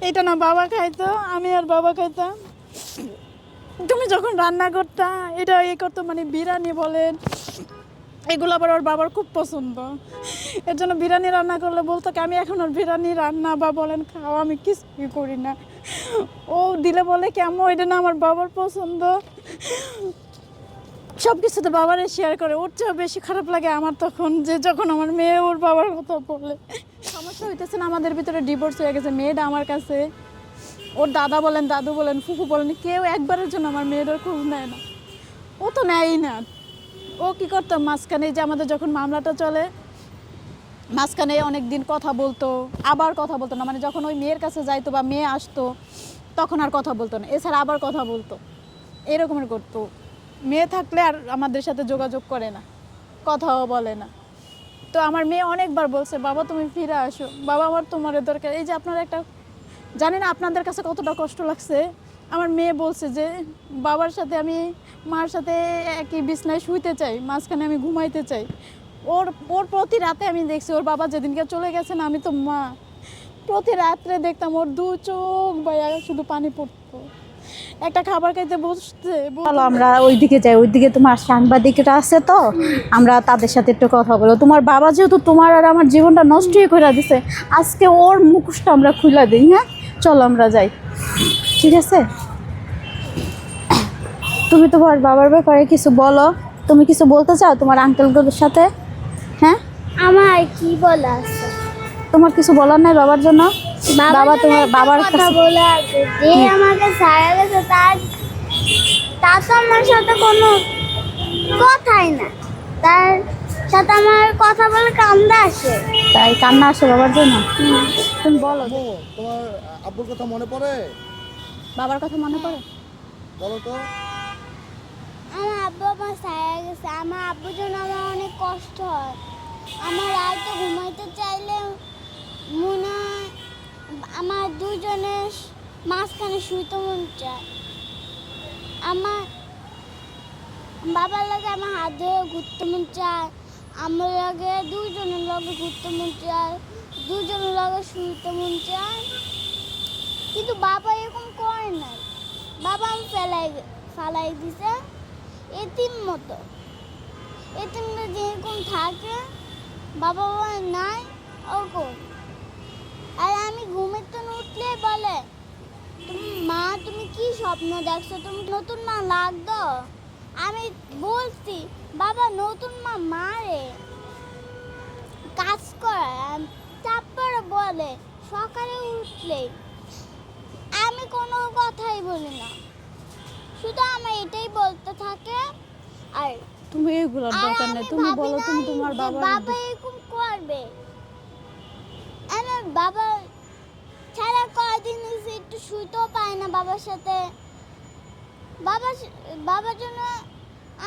এটা না বাবা খাইতো, আমি আর বাবা খাইতাম। তুমি যখন রান্না করতা এটা এ করতো, মানে বিরিয়ানি বলেন এগুলো আবার ওর বাবার খুব পছন্দ। এর জন্য বিরিয়ানি রান্না করলে বলতো কি আমি এখন ওর বিরিয়ানি রান্না বা বলেন খাওয়া আমি কিছুই করি না। ও দিলে বলে কেমন এটা না আমার বাবার পছন্দ। সব কিছুতে বাবারে শেয়ার করে। ওর চেয়েও বেশি খারাপ লাগে আমার তখন, যে যখন আমার মেয়ে ওর বাবার কথা বলে। সমস্যা হইতেছে না, আমাদের ভিতরে ডিভোর্স হয়ে গেছে। মেয়েটা আমার কাছে, ওর দাদা বলেন দাদু বলেন ফুফু বলেন কেউ একবারের জন্য আমার মেয়েটার খোঁজ নেয় না। ও তো নেয়ই না। ও কী করতাম মাঝখানে, যে আমাদের যখন মামলাটা চলে মাঝখানে অনেক দিন কথা বলতো, আবার কথা বলতো না। মানে যখন ওই মেয়ের কাছে যাইতো বা মেয়ে আসতো তখন আর কথা বলতো না, এছাড়া আবার কথা বলতো, এরকমের করতো। মেয়ে থাকলে আর আমাদের সাথে যোগাযোগ করে না, কথাও বলে না। তো আমার মেয়ে অনেকবার বলছে বাবা তুমি ফিরে আসো, বাবা আমার তোমার দরকার। এই যে আপনার একটা, জানি না আপনাদের কাছে কতটা কষ্ট লাগছে। আমার মেয়ে বলছে যে বাবার সাথে আমি মার সাথে একই বিছনায় শুইতে চাই, মাঝখানে আমি ঘুমাইতে চাই। ওর ওর প্রতি রাতে আমি দেখছি, ওর বাবা যেদিনকে চলে গেছেন আমি তো মা, প্রতি রাত্রে দেখতাম ওর দু চোখ ভাইয়া শুধু পানি পড়তো। একটা খাবার খাইতে বসতে চলো আমরা ওইদিকে যাই, ওইদিকে তোমার সাংবাদিকরা আছে তো, আমরা তাদের সাথে একটু কথা বলবো। তোমার বাবা যেহেতু তোমার আর আমার জীবনটা নষ্টই করে দিছে, আজকে ওর মুখোশটা আমরা খুলে দিই। হ্যাঁ চলো আমরা যাই, ঠিক আছে? তুমি তোমার বাবার ব্যাপারে কিছু বলো, তুমি কিছু বলতে চাও তোমার আঙ্কেলগুলোর সাথে? হ্যাঁ আমার কি বলা আছে? তোমার কিছু বলার নাই বাবার জন্য? বাবা তোমার বাবার কথা কাছে বলে আছে যে আমাকে ছাড়া গেছে, তার তার তো আমার সাথে কোনো কথাই না, তার সাথে আমার কথা বলে কান্দা আসে। তাই কান্না আসে বাবার জন্য? তুমি বলো। আম্মু, তোমার আব্বুর কথা মনে পড়ে? বাবার কথা মনে পড়ে? বলো তো। আমার আব্বু আমার ছাড়া গেছে, আমার আব্বুর জন্য আমার অনেক কষ্ট হয়। আমার রাতে ঘুমাইতে চাইলে মনে হয় আমার দুজনের মাঝখানে শুইতে মন চায়। আমার বাবার লাগে আমার হাত ধরে ঘুরতে মন চায়, আমার লাগে দুজনের লগে ঘুরতে মন চায়, দুজনের লগে শুইতে মন চায়। কিন্তু বাবা এরকম করে নাই। বাবা আমি ফেলাই দিছে এতিম মতো। এতিমরা যেরকম থাকে বাবা বাবা নাই ওরকম। আর আমি ঘুমের তো উঠলে বলে তুমি মা তুমি কি স্বপ্ন দেখছো, তুমি নতুন মা লাগতো। আমি বলছি বাবা নতুন মা মারে কাজ করায়, তারপরে বলে সকালে উঠলে। আমি কোনো কথাই বলি না, শুধু আমার এটাই বলতে থাকে। আর তুমি এগুলোর দরকার নেই, তুমি বলো তুমি তোমার বাবার বাবা এরকম করবে। আমার বাবা ছাড়া কয়দিন হয়েছে একটু শুইতেও পায় না বাবার সাথে। বাবার জন্য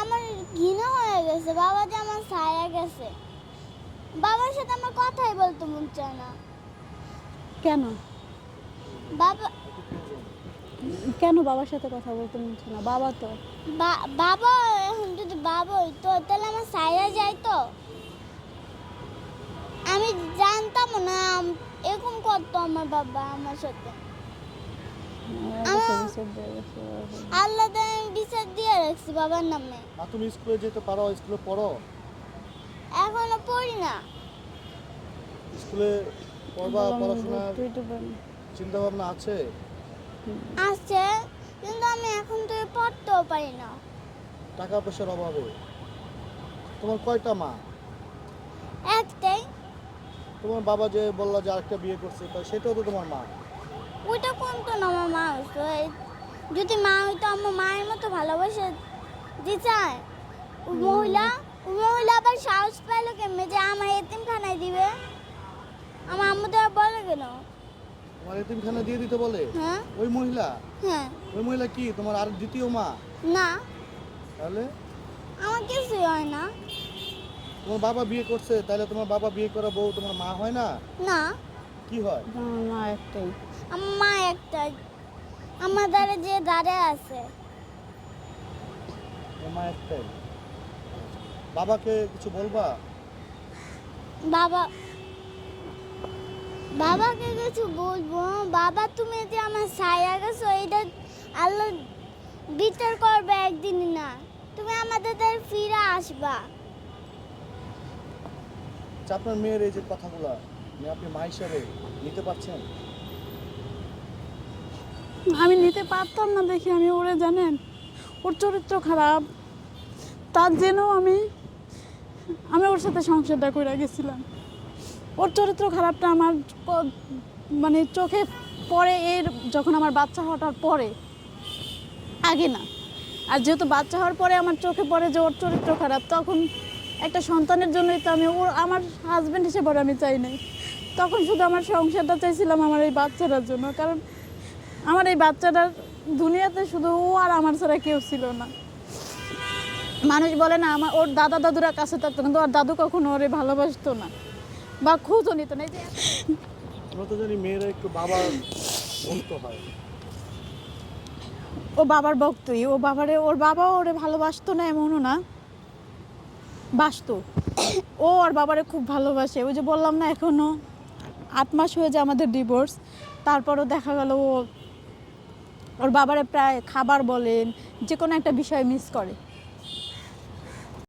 আমার ঘৃণা হয়ে গেছে, বাবা যে আমার ছায়া গেছে। বাবার সাথে আমার কথাই বলতে মন চায় না। কেন? বাবা কেন বাবার সাথে কথা বলতে মনছে না? বাবা তো বাবা এখন যদি বাবা হইতো তাহলে আমার ছায়া যাইতো। আমি জানতাম না এরকম করতো আমার বাবা আমার সাথে। আল্লাহ বিচার দিয়ে রাখছি বাবার নামে। আর তুমি স্কুলে যেতে পারো, স্কুলে পড়ো? এখনো পড়ি না। স্কুলে পড়বা, পড়াশোনার চিন্তা ভাবনা আছে? আছে, কিন্তু আমি এখন তো পড়তেও পারি না। টাকা পয়সার অভাবে। তোমার কয়টা মা? একটাই। তোমার বাবা যে বললা যে আরেকটা বিয়ে করছে, তা সেটাও তো তোমার মা। ওইটা কোন তো না আমার মা হইতো। যদি মা হইতো আমার মায়ের মতো ভালোবাসে দিচায় ওই মহিলা আবার সাহস পাইলো কেমনে যে আমার এতিমখানায় দিবে? আমার আম্মু তো আর বলে কেন? তোমার এতিমখানা দিয়ে দিতে বলে? হ্যাঁ ওই মহিলা? হ্যাঁ। ওই মহিলা কি তোমার আর দ্বিতীয় মা? না, তাহলে আমার কিছুই হয় না। তোমার বাবা বিয়ে করছে, তাহলে তোমার বাবা বিয়ে করা বউ তোমার মা হয় না? না, কি হয়? মা একটাই। আমার মা একটাই, আমার দ্বারা যে দাঁড়ে আছে। তোমার মা একটাই। বাবাকে কিছু বলবা? বাবা বাবাকে কিছু বলবো? বাবা, তুমি যে আমার ছায়া গেছো, এটা আল্লাহ বিচার করবে একদিন না। তুমি আমাদের দ্বারা ফিরে আসবা। আচ্ছা, আপনার মেয়ের এই যে কথাগুলো আপনি মা হিসাবে নিতে পারছেন? আমি নিতে পারতাম না দেখি আমি ওরে, জানেন, ওর চরিত্র খারাপ, তার জন্য আমি ওর সাথে সংসারটা করে গেছিলাম। ওর চরিত্র খারাপটা আমার মানে চোখে পড়ে এর যখন আমার বাচ্চা হওয়ার পরে, আগে না। আর যেহেতু বাচ্চা হওয়ার পরে আমার চোখে পড়ে যে ওর চরিত্র খারাপ, তখন একটা সন্তানের জন্যই তো আমি ওর আমার হাজব্যান্ড হিসেবে ওর আমি চাই নাই। তখন শুধু আমার সংসারটা চাইছিলাম আমার এই বাচ্চাটার জন্য, কারণ আমার এই বাচ্চাটার দুনিয়াতে শুধু ও আর আমার ছাড়া কেউ ছিল না। মানুষ বলে না আমার ওর দাদা দাদুরা কাছে থাকতো, কিন্তু ওর দাদু কখনো ওরে ভালোবাসতো না বা খোঁজও নিত না। এই যে আমরা তো জানি মেয়েরা একটু বাবার ভক্ত হয়। ও বাবার ভক্তই, ওর বাবাও ওরে ভালোবাসতো না এমনও না, বাসতো। ও ওর বাবারে খুব ভালোবাসে। ওই যে বললাম না, এখনো 8 মাস হয়ে যায় আমাদের ডিভোর্স, তারপরও দেখা গেল ও ওর বাবারে প্রায় খাবার বলেন যে কোনো একটা বিষয় মিস করে।